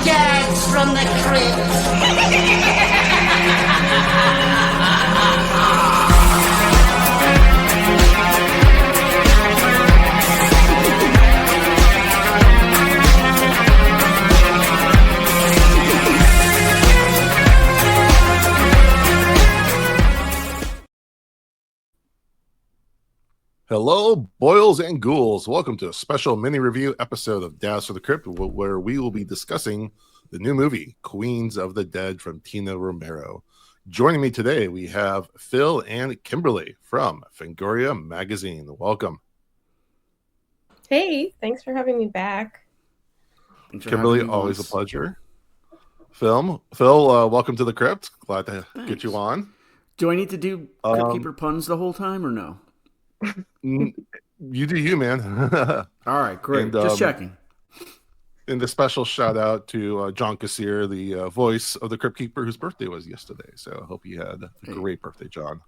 Dance from the Crypt. Hello, boils and ghouls. Welcome to a special mini review episode of Dance for the Crypt, where we will be discussing the new movie, Queens of the Dead from Tina Romero. Joining me today, we have Phil and Kimberly from Fangoria magazine. Welcome. Hey, thanks for having me back. Kimberly, always a pleasure. Phil, welcome to the Crypt. Glad to get you on. Do I need to do Crypt Keeper puns the whole time or no? You do you, man. All right, great. And, just checking. And a special shout out to John Kassir, the voice of the Crypt Keeper, whose birthday was yesterday. So I hope you had a great birthday, John.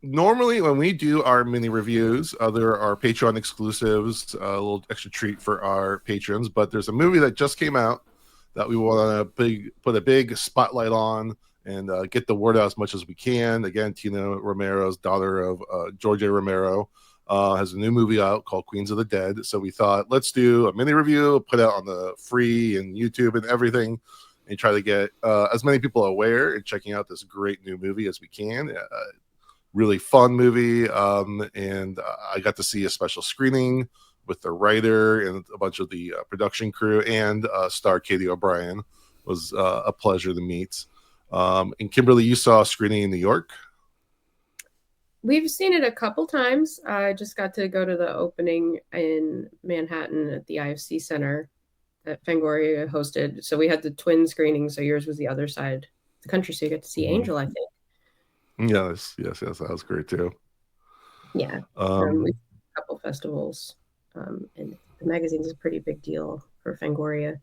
Normally, when we do our mini reviews, there are Patreon exclusives, a little extra treat for our patrons. But there's a movie that just came out that we want to put a big spotlight on and get the word out as much as we can. Again, Tina Romero's daughter of George A. Romero has a new movie out called Queens of the Dead. So we thought, let's do a mini review, put it out on the free and YouTube and everything, and try to get as many people aware and checking out this great new movie as we can. Really fun movie. And I got to see a special screening with the writer and a bunch of the production crew, and star Katie O'Brien. It was a pleasure to meet. And Kimberly, you saw a screening in New York? We've seen it a couple times. I just got to go to the opening in Manhattan at the IFC Center that Fangoria hosted. So we had the twin screening, so yours was the other side of the country, so you got to see Angel, I think. Yes, that was great too. Yeah, we a couple festivals, and the magazine is a pretty big deal for Fangoria,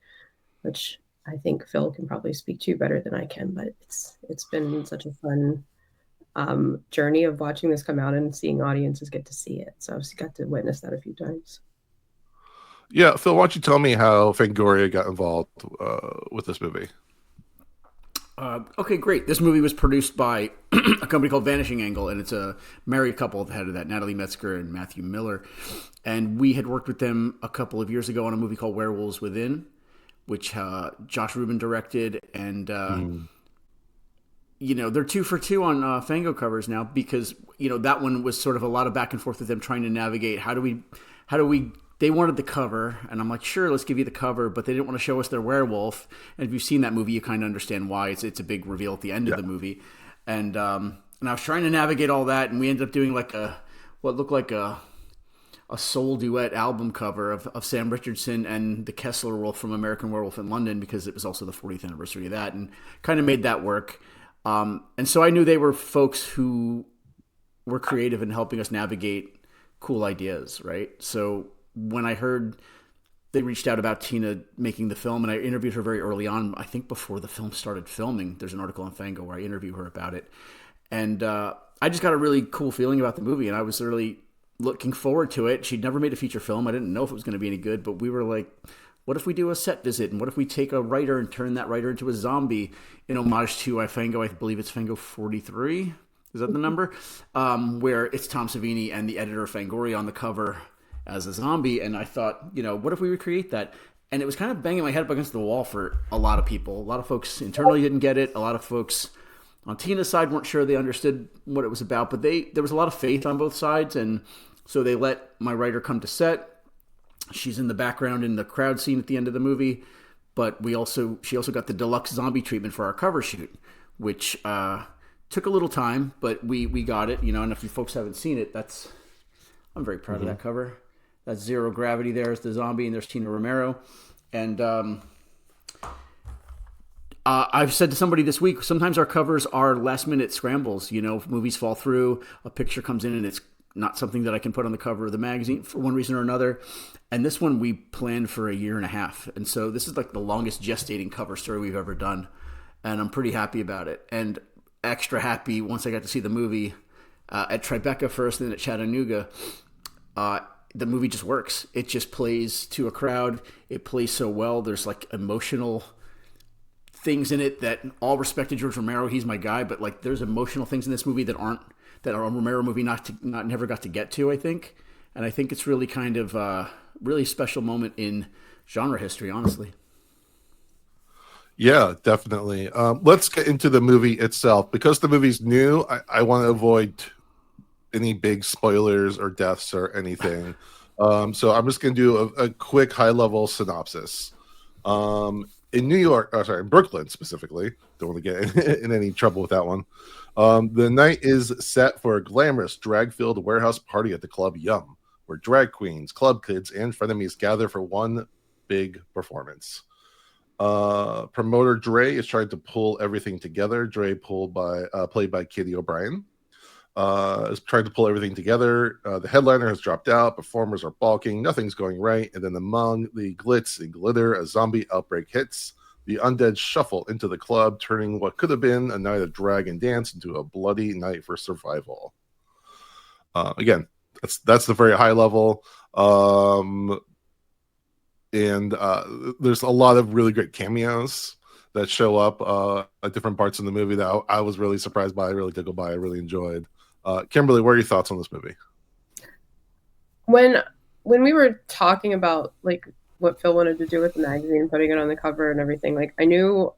which I think Phil can probably speak to better than I can, but it's been such a fun journey of watching this come out and seeing audiences get to see it. So I've got to witness that a few times. Yeah, Phil, why don't you tell me how Fangoria got involved with this movie? Okay, great. This movie was produced by a company called Vanishing Angle, and it's a married couple at the head of that, Natalie Metzger and Matthew Miller. And we had worked with them a couple of years ago on a movie called Werewolves Within, which Josh Rubin directed, and they're 2 for 2 on Fango covers now, because that one was sort of a lot of back and forth with them trying to navigate how do we. They wanted the cover, and I'm like, sure, let's give you the cover, but they didn't want to show us their werewolf. And if you've seen that movie, you kind of understand why. It's a big reveal at the end of the movie, and I was trying to navigate all that, and we ended up doing what looked like a soul duet album cover of Sam Richardson and the Kessler Wolf from American Werewolf in London, because it was also the 40th anniversary of that, and kind of made that work. And so I knew they were folks who were creative in helping us navigate cool ideas, right? So when I heard they reached out about Tina making the film, and I interviewed her very early on, I think before the film started filming, there's an article on Fango where I interview her about it. And I just got a really cool feeling about the movie, and I was really looking forward to it. She'd never made a feature film. I didn't know if it was going to be any good, but we were like, what if we do a set visit? And what if we take a writer and turn that writer into a zombie in homage to Fango? I believe it's Fango 43. Is that the number? Where it's Tom Savini and the editor of Fangoria on the cover as a zombie. And I thought, what if we recreate that? And it was kind of banging my head up against the wall for a lot of people. A lot of folks internally didn't get it. A lot of folks on Tina's side weren't sure they understood what it was about. But there was a lot of faith on both sides. And so they let my writer come to set. She's in the background in the crowd scene at the end of the movie. But she also got the deluxe zombie treatment for our cover shoot, which took a little time, but we got it. And if you folks haven't seen it, I'm very proud of that cover. That's Zero Gravity. There's the zombie, and there's Tina Romero. And I've said to somebody this week, sometimes our covers are last-minute scrambles. If movies fall through, a picture comes in, and it's not something that I can put on the cover of the magazine for one reason or another. And this one we planned for a year and a half. And so this is like the longest gestating cover story we've ever done. And I'm pretty happy about it. And extra happy once I got to see the movie at Tribeca first, then at Chattanooga. the movie just works. It just plays to a crowd. It plays so well. There's like emotional things in it that all respect to George Romero. He's my guy, but like there's emotional things in this movie that are a Romero movie never got to get to, I think. And I think it's really kind of really special moment in genre history, honestly. Yeah, definitely. Let's get into the movie itself. Because the movie's new, I want to avoid any big spoilers or deaths or anything. So I'm just going to do a quick high-level synopsis. In in Brooklyn specifically, don't want to get in any trouble with that one. The night is set for a glamorous, drag-filled warehouse party at the Club Yum, where drag queens, club kids, and frenemies gather for one big performance. Promoter Dre is trying to pull everything together. Dre, played by Katie O'Brien, is trying to pull everything together. The headliner has dropped out. Performers are balking. Nothing's going right. And then among the glitz and glitter, a zombie outbreak hits. The undead shuffle into the club, turning what could have been a night of drag and dance into a bloody night for survival. Again, that's the very high level. And there's a lot of really great cameos that show up at different parts in the movie that I was really surprised by, really tickled by, I really enjoyed. Kimberly, what are your thoughts on this movie? When we were talking about like what Phil wanted to do with the magazine, putting it on the cover and everything, like I knew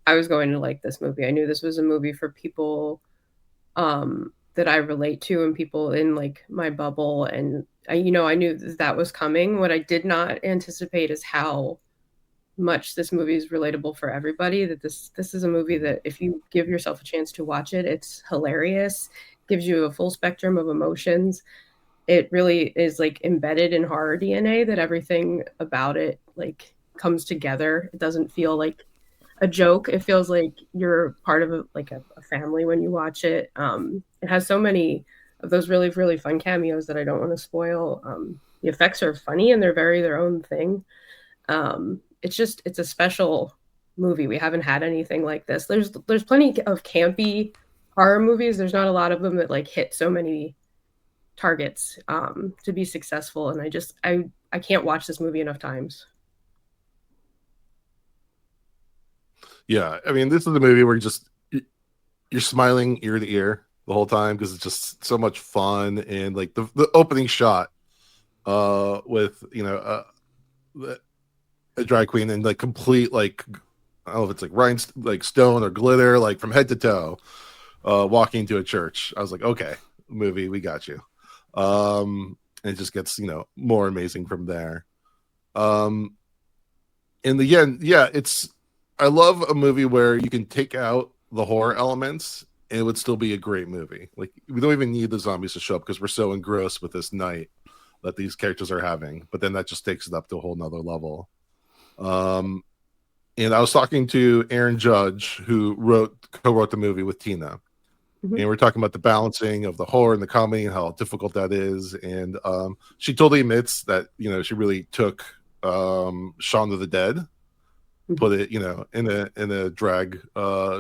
I was going to like this movie. I knew this was a movie for people that I relate to and people in like my bubble, and I knew that was coming. What I did not anticipate is how much this movie is relatable for everybody. That this is a movie that if you give yourself a chance to watch it, it's hilarious, gives you a full spectrum of emotions. It really is like embedded in horror DNA, that everything about it like comes together. It doesn't feel like a joke. It feels like you're part of a family when you watch it. It has so many of those really, really fun cameos that I don't want to spoil. The effects are funny and they're very their own thing. It's a special movie. We haven't had anything like this. There's plenty of campy horror movies. There's not a lot of them that like hit so many targets to be successful. And I can't watch this movie enough times. Yeah, I mean, this is a movie where you're smiling ear to ear the whole time because it's just so much fun. And like the opening shot with a drag queen and like complete like, I don't know if it's like stone or glitter, like from head to toe, walking to a church. I was like, okay, movie, we got you. And it just gets more amazing from there. In the end, yeah, I love a movie where you can take out the horror elements and it would still be a great movie. Like we don't even need the zombies to show up because we're so engrossed with this night that these characters are having. But then that just takes it up to a whole nother level. And I was talking to Aaron Judge, who co-wrote the movie with Tina. Mm-hmm. And we're talking about the balancing of the horror and the comedy and how difficult that is. And she totally admits that, she really took Shaun of the Dead, put it, in a drag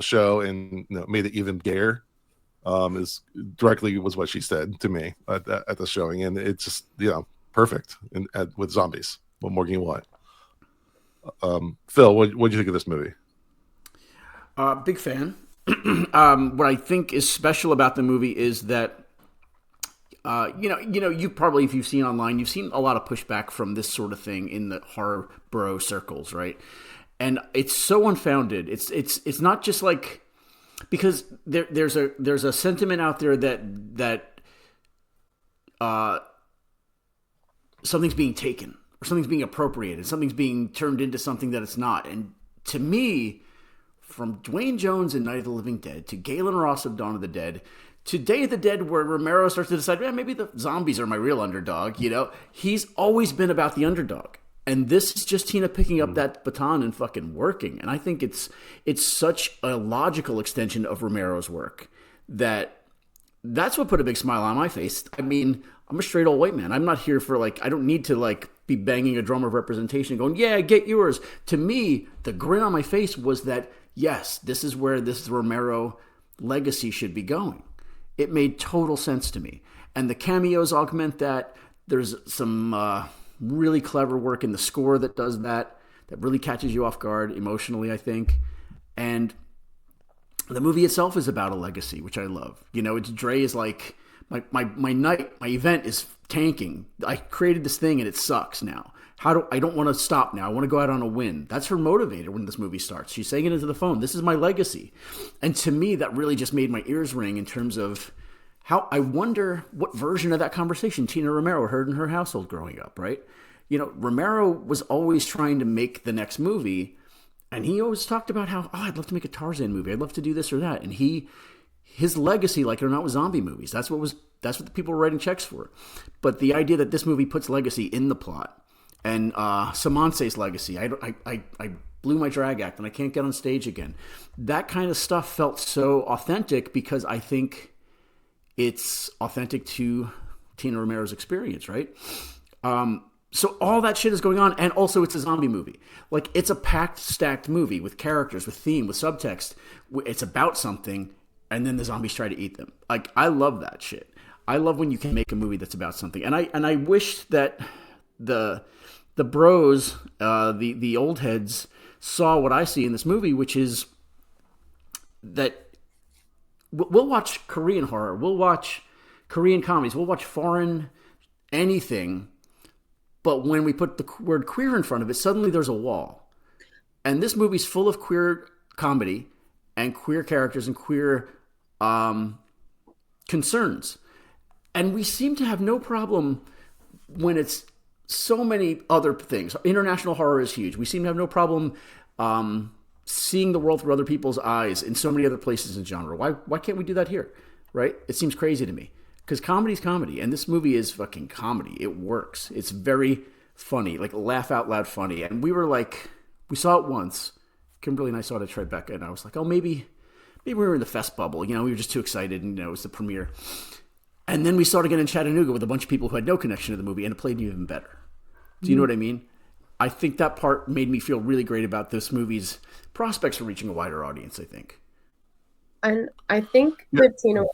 show and made it even gayer. Was what she said to me at the showing, and it's just perfect with zombies. What more can you want? Phil, what do you think of this movie? Big fan. What I think is special about the movie is that you probably, if you've seen online, you've seen a lot of pushback from this sort of thing in the horror bro circles, right? And it's so unfounded. It's not just like, because there's a sentiment out there that something's being taken or something's being appropriated, something's being turned into something that it's not. And to me, from Dwayne Jones in Night of the Living Dead to Galen Ross of Dawn of the Dead to Day of the Dead, where Romero starts to decide, maybe the zombies are my real underdog. He's always been about the underdog. And this is just Tina picking up that baton and fucking working. And I think it's such a logical extension of Romero's work that's what put a big smile on my face. I mean, I'm a straight old white man. I'm not here for I don't need to be banging a drum of representation going, yeah, get yours. To me, the grin on my face was that, yes, this is where this Romero legacy should be going. It made total sense to me. And the cameos augment that. There's some really clever work in the score that does that really catches you off guard emotionally, I think. And the movie itself is about a legacy, which I love. It's Dre is like, my event is tanking. I created this thing and it sucks now. I don't want to stop now. I want to go out on a win. That's her motivator when this movie starts. She's saying it into the phone. This is my legacy. And to me, that really just made my ears ring in terms of how I wonder what version of that conversation Tina Romero heard in her household growing up, right? Romero was always trying to make the next movie, and he always talked about how, I'd love to make a Tarzan movie. I'd love to do this or that. And his legacy, like it or not, was zombie movies. That's what the people were writing checks for. But the idea that this movie puts legacy in the plot, and Samanse's legacy, I blew my drag act and I can't get on stage again. That kind of stuff felt so authentic because I think it's authentic to Tina Romero's experience, right? So all that shit is going on, and also it's a zombie movie. Like, it's a packed, stacked movie with characters, with theme, with subtext. It's about something, and then the zombies try to eat them. Like, I love that shit. I love when you can make a movie that's about something. And I wish that the bros, the old heads, saw what I see in this movie, which is that we'll watch Korean horror, we'll watch Korean comedies, we'll watch foreign anything, but when we put the word queer in front of it, suddenly there's a wall. And this movie's full of queer comedy and queer characters and queer concerns. And we seem to have no problem when it's so many other things. International horror is huge. We seem to have no problem seeing the world through other people's eyes in so many other places in genre. Why can't we do that here? Right? It seems crazy to me. Because comedy's comedy, and this movie is fucking comedy. It works. It's very funny, like laugh out loud funny. And we saw it once. Kimberly and I saw it at Tribeca, and I was like, oh, maybe we were in the fest bubble. We were just too excited, and it was the premiere. And then we saw it again in Chattanooga with a bunch of people who had no connection to the movie, and it played even better. Do you know what I mean? I think that part made me feel really great about this movie's prospects for reaching a wider audience, I think. And I think that Tina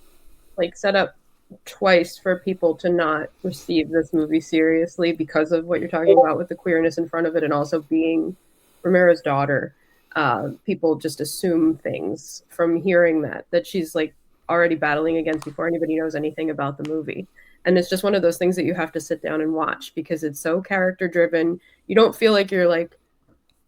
set up twice for people to not receive this movie seriously because of what you're talking about with the queerness in front of it, and also being Romero's daughter. People just assume things from hearing that she's already battling against before anybody knows anything about the movie. And it's just one of those things that you have to sit down and watch because it's so character driven. You don't feel like you're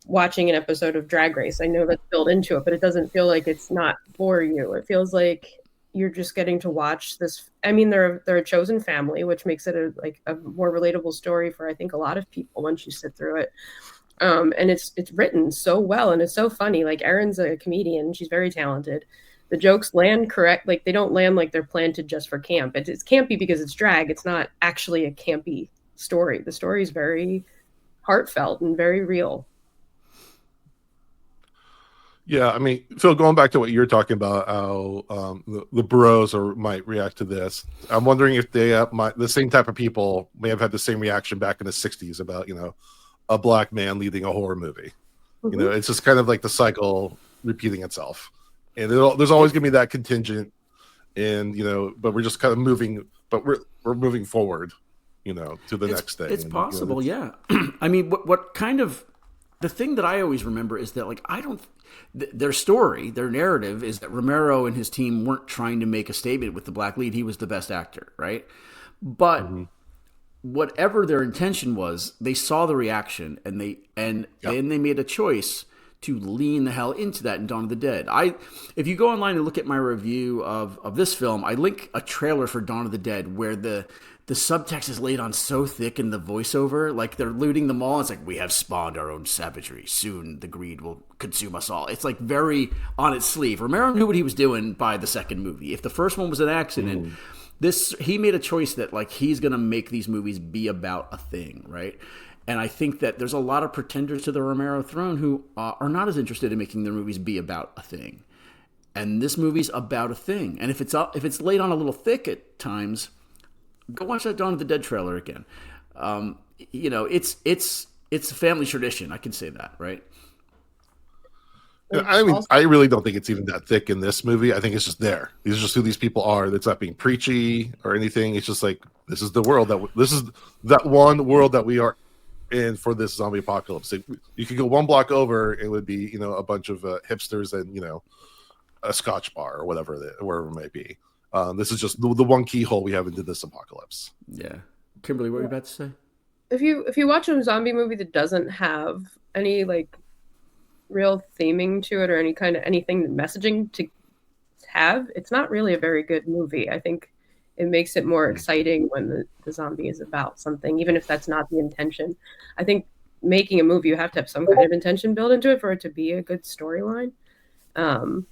watching an episode of Drag Race. I know that's built into it, but it doesn't feel like it's not for you. It feels like you're just getting to watch this. I mean, they're a chosen family, which makes it a more relatable story for, I think, a lot of people once you sit through it. And it's written so well, and it's so funny. Erin's a comedian. She's very talented. The jokes land correct. They don't land like they're planted just for camp. It's campy because it's drag. It's not actually a campy story. The story is very heartfelt and very real. Yeah, I mean, Phil, going back to what you're talking about, how the bros might react to this, I'm wondering if the same type of people may have had the same reaction back in the 60s about, a black man leading a horror movie. Mm-hmm. It's just kind of like the cycle repeating itself. And there's always going to be that contingent, and but we're just kind of moving, but we're moving forward, to the next thing. It's possible, yeah. I mean, what kind of the thing that I always remember is that their story, their narrative is that Romero and his team weren't trying to make a statement with the black lead. He was the best actor, right? But whatever their intention was, they saw the reaction, and then they made a choice to lean the hell into that in Dawn of the Dead. If you go online and look at my review of this film, I link a trailer for Dawn of the Dead where the subtext is laid on so thick in the voiceover, they're looting the mall. It's we have spawned our own savagery. Soon the greed will consume us all. It's very on its sleeve. Romero knew what he was doing by the second movie. If the first one was an accident, he made a choice that he's going to make these movies be about a thing, right? And I think that there's a lot of pretenders to the Romero throne who are not as interested in making their movies be about a thing. And this movie's about a thing. And if it's laid on a little thick at times, go watch that Dawn of the Dead trailer again. It's a family tradition. I can say that, right? I mean, I really don't think it's even that thick in this movie. I think it's just there. These are just who these people are. It's not being preachy or anything. It's just like, this is the world this is that one world that we are in for this zombie apocalypse. You could go one block over, it would be, a bunch of hipsters and, a Scotch bar or wherever it may be. This is just the one keyhole we have into this apocalypse. Yeah. Kimberly, what were you about to say? If you watch a zombie movie that doesn't have any real theming to it or anything messaging to have, it's not really a very good movie. I think it makes it more exciting when the zombie is about something, even if that's not the intention. I think making a movie, you have to have some kind of intention built into it for it to be a good storyline. And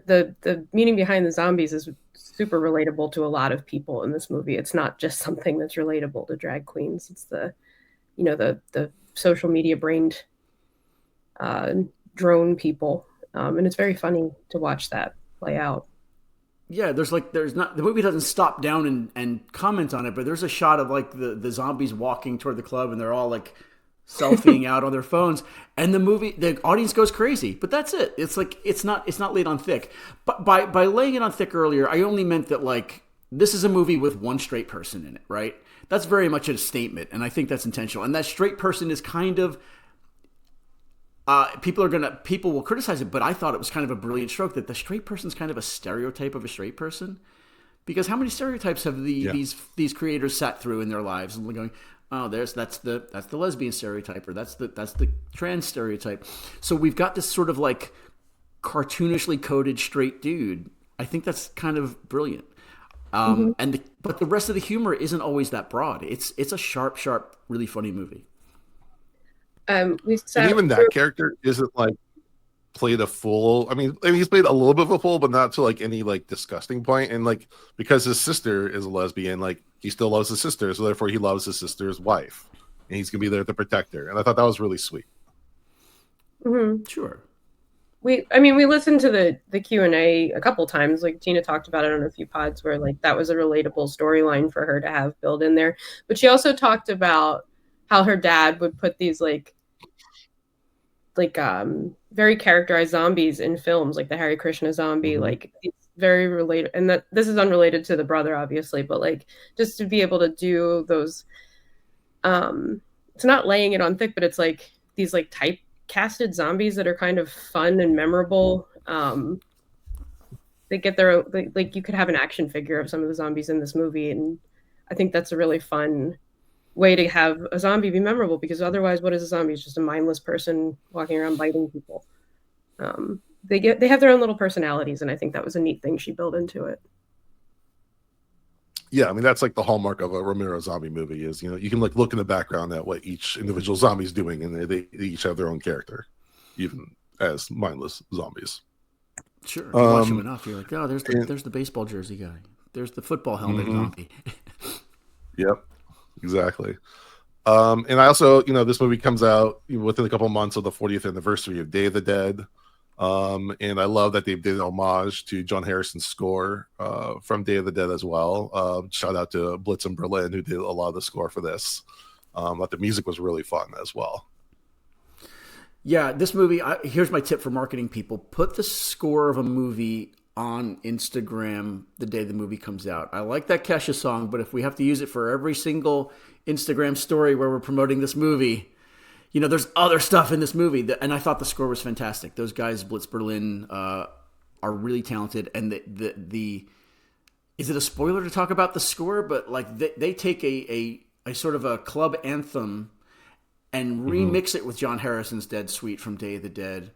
the meaning behind the zombies is super relatable to a lot of people in this movie. It's not just something that's relatable to drag queens. It's the social media brained drone people, and it's very funny to watch that play out. Yeah, the movie doesn't stop down and comment on it, but there's a shot of the zombies walking toward the club and they're all selfieing out on their phones, and the audience goes crazy. But that's it. It's not laid on thick. But by laying it on thick earlier, I only meant that this is a movie with one straight person in it, right? That's very much a statement, and I think that's intentional. And that straight person is kind of people will criticize it, but I thought it was kind of a brilliant stroke that the straight person's kind of a stereotype of a straight person. Because how many stereotypes have these creators sat through in their lives and going, oh, that's the lesbian stereotype, or that's the trans stereotype. So we've got this sort of cartoonishly coded straight dude. I think that's kind of brilliant. But the rest of the humor isn't always that broad. It's a sharp, really funny movie. And even that character isn't played a fool. I mean, he's played a little bit of a fool, but not to any disgusting point. And because his sister is a lesbian, he still loves his sister, so therefore he loves his sister's wife, and he's gonna be there to protect her. And I thought that was really sweet. Mm-hmm. Sure. We listened to the Q&A a couple times. Tina talked about it on a few pods where that was a relatable storyline for her to have built in there. But she also talked about how her dad would put these very characterized zombies in films, like the Hare Krishna zombie, it's very related. And that this is unrelated to the brother, obviously, but just to be able to do those, it's not laying it on thick, but it's these typecasted zombies that are kind of fun and memorable. They get their you could have an action figure of some of the zombies in this movie, and I think that's a really fun way to have a zombie be memorable, because otherwise, what is a zombie? It's just a mindless person walking around biting people. They have their own little personalities, and I think that was a neat thing she built into it. Yeah, I mean, that's the hallmark of a Romero zombie movie is, you can look in the background at what each individual zombie's doing, and they each have their own character, even as mindless zombies. Sure. You watch them enough, you're oh, there's the baseball jersey guy. There's the football helmet zombie. Yep. Exactly. And I also, this movie comes out within a couple of months of the 40th anniversary of Day of the Dead. And I love that they did an homage to John Harrison's score from Day of the Dead as well. Shout out to Blitz in Berlin, who did a lot of the score for this. But the music was really fun as well. Yeah, this movie, here's my tip for marketing people. Put the score of a movie on Instagram the day the movie comes out. I like that Kesha song, but if we have to use it for every single Instagram story where we're promoting this movie, there's other stuff in this movie. And I thought the score was fantastic. Those guys, Blitz Berlin, are really talented. And the is it a spoiler to talk about the score? But they take a sort of a club anthem and remix it with John Harrison's Dead Suite from Day of the Dead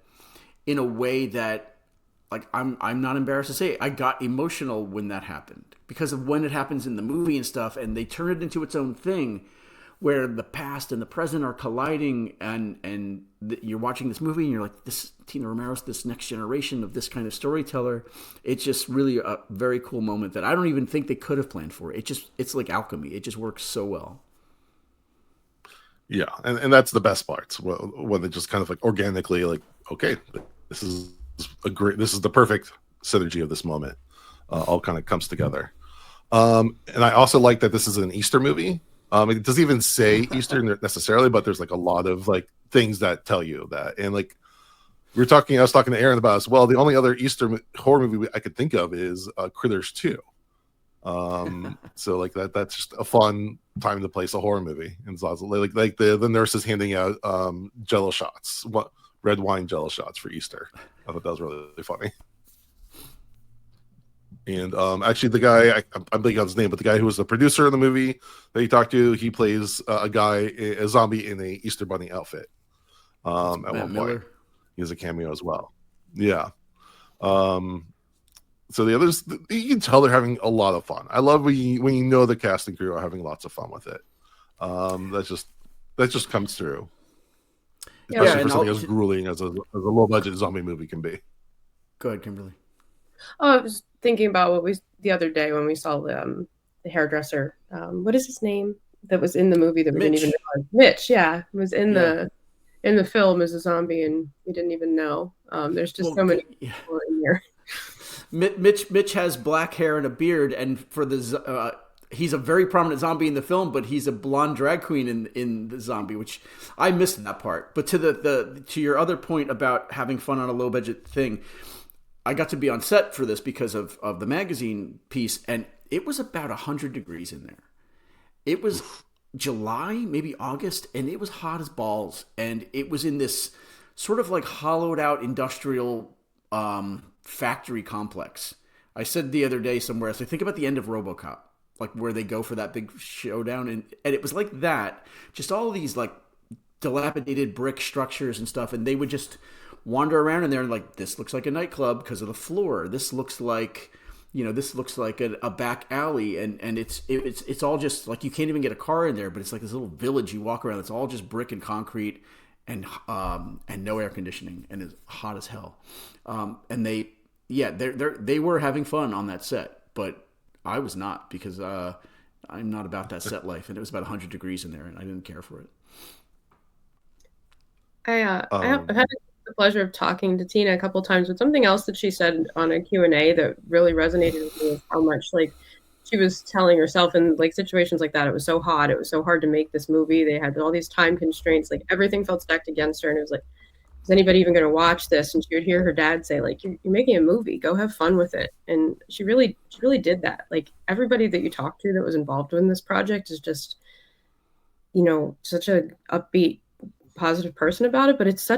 in a way that, I'm not embarrassed to say it, I got emotional when that happened because of when it happens in the movie and stuff, and they turn it into its own thing where the past and the present are colliding, and you're watching this movie and you're like, this Tina Romero's this next generation of this kind of storyteller. It's just really a very cool moment that I don't even think they could have planned for. It's like alchemy. It just works so well. Yeah, and that's the best parts when they just kind of organically okay, this is the perfect synergy of this moment. All kind of comes together. And I also like that this is an Easter movie. It doesn't even say Easter necessarily, but there's a lot of things that tell you that. And I was talking to Aaron about as well. The only other Easter horror movie I could think of is Critters 2. So like that's just a fun time to place a horror movie. And it's also like the nurses handing out Jello shots, red wine Jello shots for Easter. I thought that was really, really funny. And actually, the guy I'm blanking on his name, but the guy who was the producer of the movie that he talked to, he plays a zombie in a Easter bunny outfit. At one point, he has a cameo as well. Yeah. So the others, you can tell they're having a lot of fun. I love when you know the cast and crew are having lots of fun with it. That just comes through, especially for something as grueling as a low budget zombie movie can be. Go ahead, Kimberly. Oh, I was thinking about what the other day when we saw the hairdresser. What is his name that was in the movie that we didn't even know? Mitch, yeah, was in the film as a zombie, and we didn't even know. There's just so many people in here. Mitch has black hair and a beard, and for the he's a very prominent zombie in the film, but he's a blonde drag queen in the zombie, which I missed that part. But to your other point about having fun on a low budget thing, I got to be on set for this because of the magazine piece, and it was about 100 degrees in there. It was July, maybe August, and it was hot as balls, and it was in this sort of like hollowed out industrial factory complex. I said the other day somewhere, so think about the end of RoboCop, like where they go for that big showdown, and it was like that, just all these like dilapidated brick structures and stuff, and they would just wander around in there and like, this looks like a nightclub because of the floor. This looks like, a back alley, and it's all just like, you can't even get a car in there, but it's like this little village you walk around. It's all just brick and concrete and no air conditioning, and it's hot as hell. And they were having fun on that set, but I was not, because I'm not about that set life, and it was about 100 degrees in there, and I didn't care for it. I've had the pleasure of talking to Tina a couple times, but something else that she said on a Q&A that really resonated with me is how much like she was telling herself in like situations like that, it was so hot, it was so hard to make this movie, they had all these time constraints, like everything felt stacked against her, and it was like, is anybody even going to watch this? And she would hear her dad say, like, you're making a movie, go have fun with it. And she really did that. Like, everybody that you talk to that was involved in this project is just, such a upbeat, positive person about it. But it's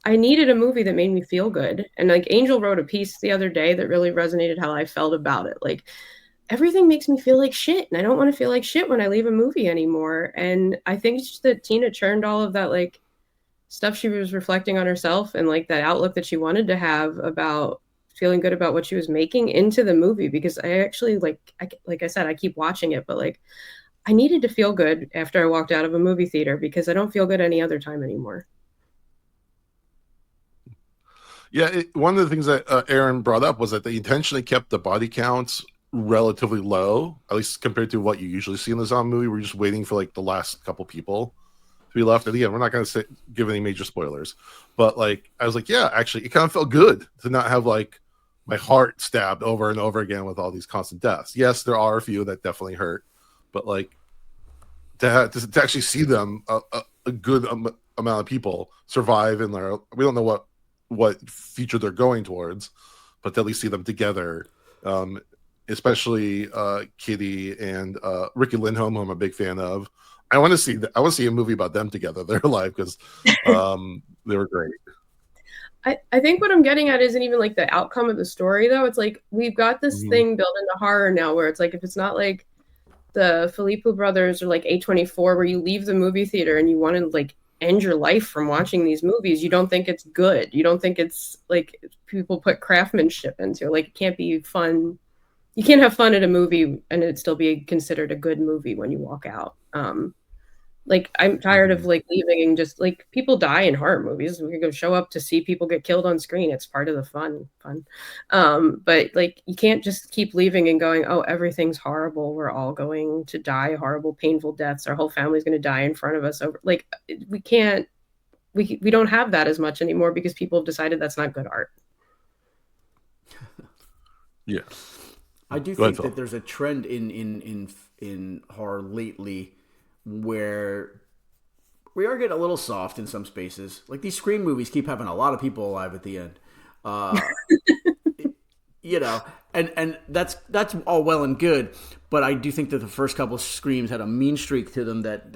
I needed a movie that made me feel good. And like Angel wrote a piece the other day that really resonated how I felt about it. Like, everything makes me feel like shit, and I don't want to feel like shit when I leave a movie anymore. And I think it's just that Tina churned all of that, like, stuff she was reflecting on herself and like that outlook that she wanted to have about feeling good about what she was making into the movie. Because I actually like I said, I keep watching it, but like I needed to feel good after I walked out of a movie theater, because I don't feel good any other time anymore. Yeah, one of the things that Aaron brought up was that they intentionally kept the body counts relatively low, at least compared to what you usually see in the zombie movie. We're just waiting for like the last couple people to be left. And again, we're not going to give any major spoilers, but like I was like, yeah, actually, it kind of felt good to not have like my heart stabbed over and over again with all these constant deaths. Yes, there are a few that definitely hurt, but like to actually see them, a good amount of people survive in there. We don't know what future they're going towards, but to at least see them together, especially Kitty and Ricky Lindholm, who I'm a big fan of. I want to see a movie about them together. They're alive, because they were great. I think what I'm getting at isn't even like the outcome of the story, though. It's like we've got this thing built into horror now, where it's like, if it's not like the Philippou brothers or like A24, where you leave the movie theater and you want to like end your life from watching these movies, you don't think it's good. You don't think it's like people put craftsmanship into it. Like, it can't be fun. You can't have fun at a movie and it still be considered a good movie when you walk out. Like, I'm tired of like leaving and just like, people die in horror movies. We can go show up to see people get killed on screen. It's part of the fun. But like, you can't just keep leaving and going, oh, everything's horrible, we're all going to die horrible, painful deaths, our whole family's going to die in front of us. Over like, we don't have that as much anymore, because people have decided that's not good art. Yeah, I do think that there's a trend in horror lately where we are getting a little soft in some spaces. Like these Scream movies keep having a lot of people alive at the end. You know, and that's all well and good, but I do think that the first couple of Screams had a mean streak to them that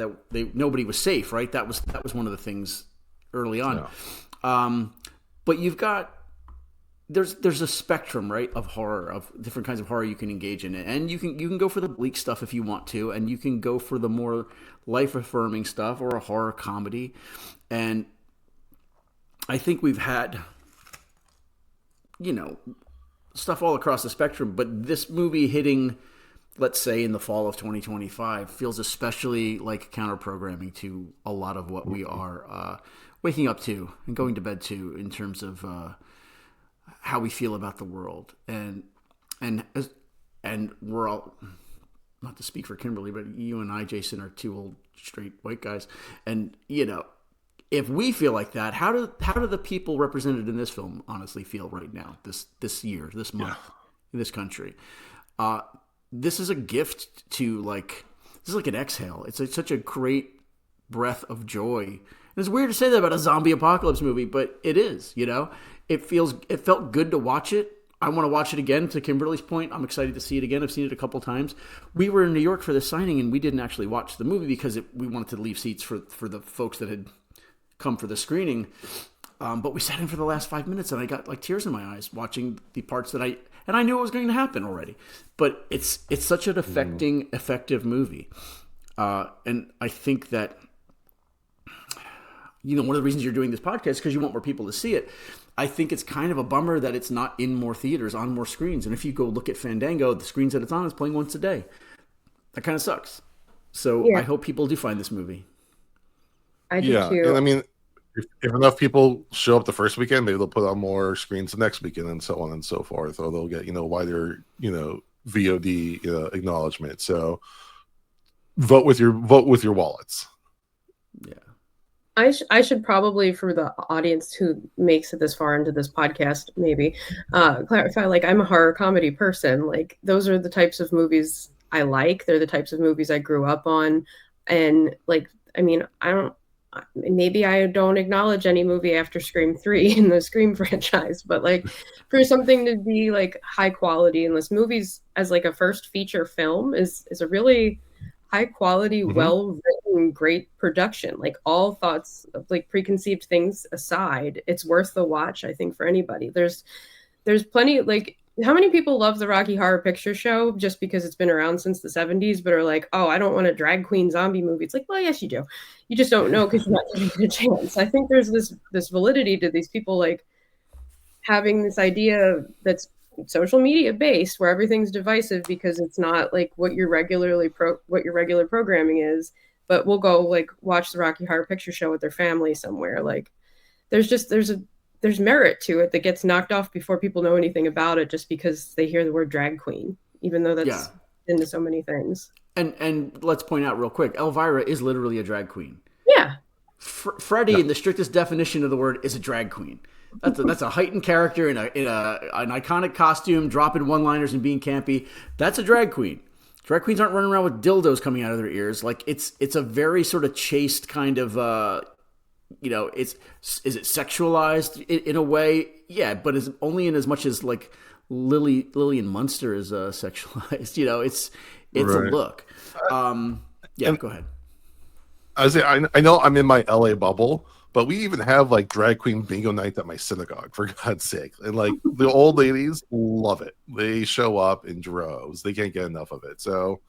nobody was safe, right? That was one of the things early on. Yeah. But you've got there's a spectrum, right, of horror, of different kinds of horror you can engage in, and you can go for the bleak stuff if you want to, and you can go for the more life affirming stuff or a horror comedy, and I think we've had, you know, stuff all across the spectrum, but this movie hitting, let's say, in the fall of 2025 feels especially like counter-programming to a lot of what we are waking up to and going to bed to in terms of how we feel about the world. And we're all, not to speak for Kimberly, but you and I, Jason, are two old straight white guys. And, you know, if we feel like that, how do the people represented in this film honestly feel right now, this year, this month, in this country? This is a gift to, like, this is like an exhale. It's such a great breath of joy. And it's weird to say that about a zombie apocalypse movie, but it is, you know? It felt good to watch it. I want to watch it again, to Kimberly's point. I'm excited to see it again. I've seen it a couple times. We were in New York for this signing, and we didn't actually watch the movie because we wanted to leave seats for the folks that had come for the screening, but we sat in for the last 5 minutes, and I got like tears in my eyes watching the parts that I knew it was going to happen already. But it's such an effective movie, and I think that, you know, one of the reasons you're doing this podcast is because you want more people to see it. I think it's kind of a bummer that it's not in more theaters, on more screens. And if you go look at Fandango, the screens that it's on is playing once a day. That kind of sucks. So I hope people do find this movie. I do too. And I mean, if enough people show up the first weekend, maybe they'll put on more screens the next weekend, and so on and so forth. Or they'll get, you know, wider, you know, VOD acknowledgement. So vote with your wallets. Yeah. I should probably, for the audience who makes it this far into this podcast, maybe clarify, like, I'm a horror comedy person. Like, those are the types of movies I like. They're the types of movies I grew up on. And, like, I mean, maybe I don't acknowledge any movie after Scream 3 in the Scream franchise, but, like, for something to be, like, high quality in this movies as, like, a first feature film is a really high quality, well written, great production. Like, all thoughts of, like, preconceived things aside, it's worth the watch, I think, for anybody. There's plenty, like, how many people love the Rocky Horror Picture Show just because it's been around since the 70s, but are like, oh, I don't want a drag queen zombie movie? It's like, well, yes, you do. You just don't know because you're not giving it a chance. I think there's this validity to these people, like, having this idea that's social media based, where everything's divisive because it's not like what your regular programming is, but we'll go, like, watch the Rocky Horror Picture Show with their family somewhere. Like, there's merit to it that gets knocked off before people know anything about it just because they hear the word drag queen, even though that's into so many things. And let's point out real quick, Elvira is literally a drag queen. Yeah. Freddie, in the strictest definition of the word, is a drag queen. That's a heightened character in an iconic costume, dropping one-liners and being campy. That's a drag queen. Drag queens aren't running around with dildos coming out of their ears. Like, it's a very sort of chaste kind of, you know, is it sexualized in a way? Yeah, but is only in as much as, like, Lillian Munster is sexualized. You know, it's right. A look. Go ahead. I know I'm in my LA bubble, but we even have, like, drag queen bingo night at my synagogue, for God's sake. And, like, the old ladies love it. They show up in droves. They can't get enough of it. So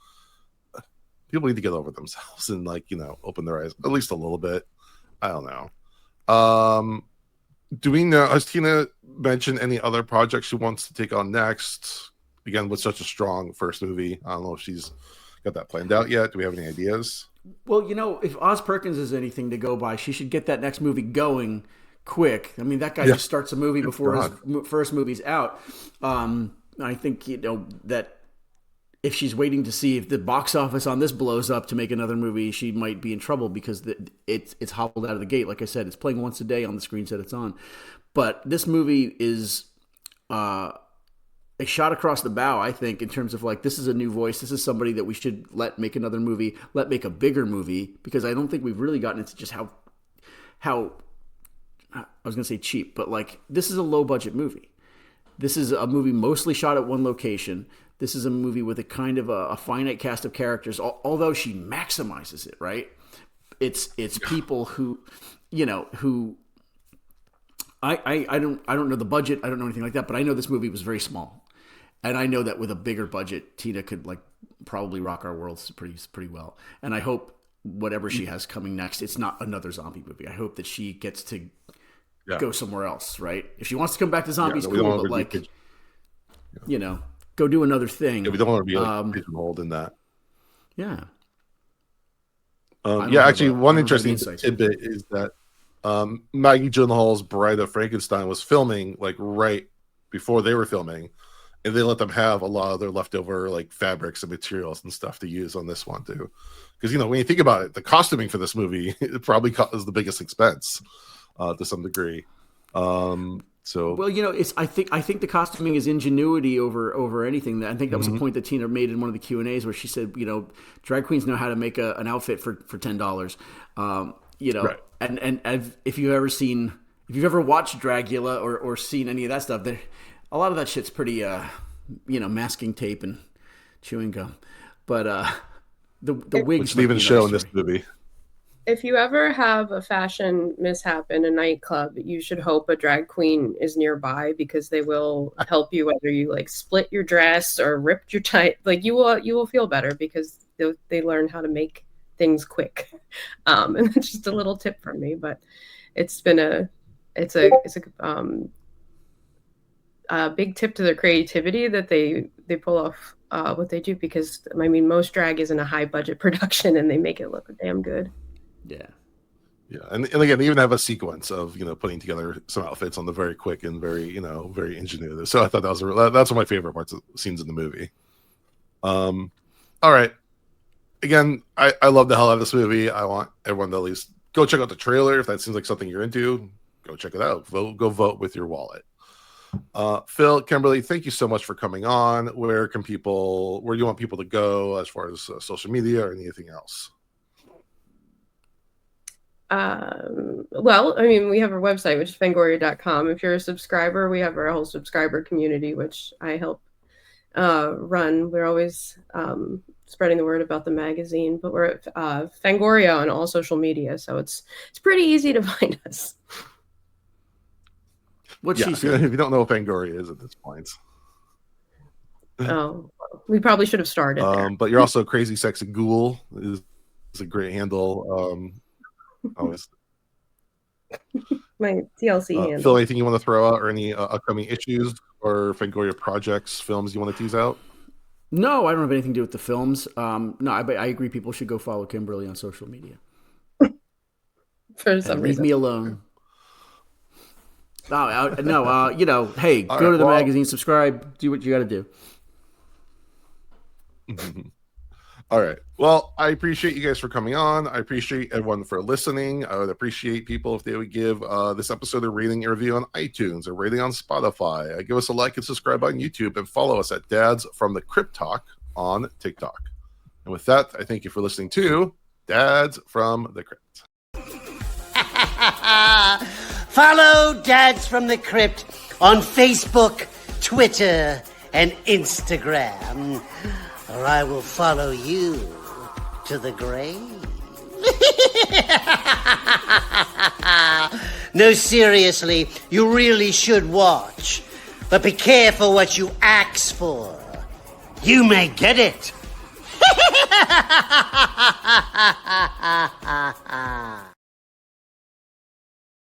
people need to get over themselves and, like, you know, open their eyes at least a little bit. I don't know. Do we know, has Tina mentioned any other projects she wants to take on next? Again, with such a strong first movie. I don't know if she's got that planned out yet. Do we have any ideas? Well, you know, if Oz Perkins is anything to go by, she should get that next movie going quick. I mean, that guy just starts a movie before his first movie's out. I think, you know, that if she's waiting to see if the box office on this blows up to make another movie, she might be in trouble because it's hobbled out of the gate. Like I said, it's playing once a day on the screens that it's on. But this movie is a shot across the bow, I think, in terms of like, this is a new voice. This is somebody that we should let make another movie, let make a bigger movie, because I don't think we've really gotten into just how I was going to say cheap, but like, this is a low budget movie. This is a movie mostly shot at one location. This is a movie with a kind of a finite cast of characters, although she maximizes it, right? It's people who, you know, who I don't know the budget. I don't know anything like that, but I know this movie was very small. And I know that with a bigger budget, Tina could like probably rock our worlds pretty well. And I hope whatever she has coming next, it's not another zombie movie. I hope that she gets to go somewhere else, right? If she wants to come back to zombies, cool, but like, you know, go do another thing. Yeah, we don't want to be like, pigeonholed in that. Yeah. Actually, one interesting tidbit is that Maggie Gyllenhaal's Bride of Frankenstein was filming like right before they were filming, and they let them have a lot of their leftover like fabrics and materials and stuff to use on this one too. Because, you know, when you think about it, the costuming for this movie, it probably is the biggest expense to some degree. So, well, you know, I think the costuming is ingenuity over anything. I think that was a point that Tina made in one of the Q&As where she said, you know, drag queens know how to make an outfit for $10. You know, right. and if you've ever watched Dragula or seen any of that stuff, a lot of that shit's pretty, you know, masking tape and chewing gum. But the wigs didn't even show in this movie. If you ever have a fashion mishap in a nightclub, you should hope a drag queen is nearby, because they will help you, whether you like split your dress or ripped your tie. Like you will feel better, because they learn how to make things quick. And it's just a little tip from me, but it's been a big tip to their creativity that they pull off what they do, because I mean, most drag isn't a high budget production and they make it look damn good. Yeah, and again, they even have a sequence of, you know, putting together some outfits on the very quick and very, you know, very ingenuitive. So I thought that's one of my favorite parts of scenes in the movie. All right, again, I love the hell out of this movie. I want everyone to at least go check out the trailer if that seems like something you're into. Go check it out. Go vote with your wallet. Phil, Kimberly, thank you so much for coming on. Where do you want people to go as far as social media or anything else? Well, I mean, we have our website, which is fangoria.com. If you're a subscriber, we have our whole subscriber community, which I help run. We're always spreading the word about the magazine, but we're at Fangoria on all social media, so it's pretty easy to find us. If you don't know what Fangoria is at this point. Oh, we probably should have started there. But you're also Crazy Sexy Ghoul is a great handle. Always. My TLC handle. Phil, anything you want to throw out, or any upcoming issues or Fangoria projects, films you want to tease out? No, I don't have anything to do with the films. No, I agree. People should go follow Kimberly on social media. For some reason, leave me alone. No, you know, hey, go to the magazine, subscribe, do what you got to do. All right. Well, I appreciate you guys for coming on. I appreciate everyone for listening. I would appreciate people if they would give this episode a rating and review on iTunes, or rating on Spotify. Give us a like and subscribe on YouTube, and follow us at Dads from the Crypt Talk on TikTok. And with that, I thank you for listening to Dads from the Crypt. Follow Dads from the Crypt on Facebook, Twitter, and Instagram, or I will follow you to the grave. No, seriously, you really should watch. But be careful what you ask for. You may get it.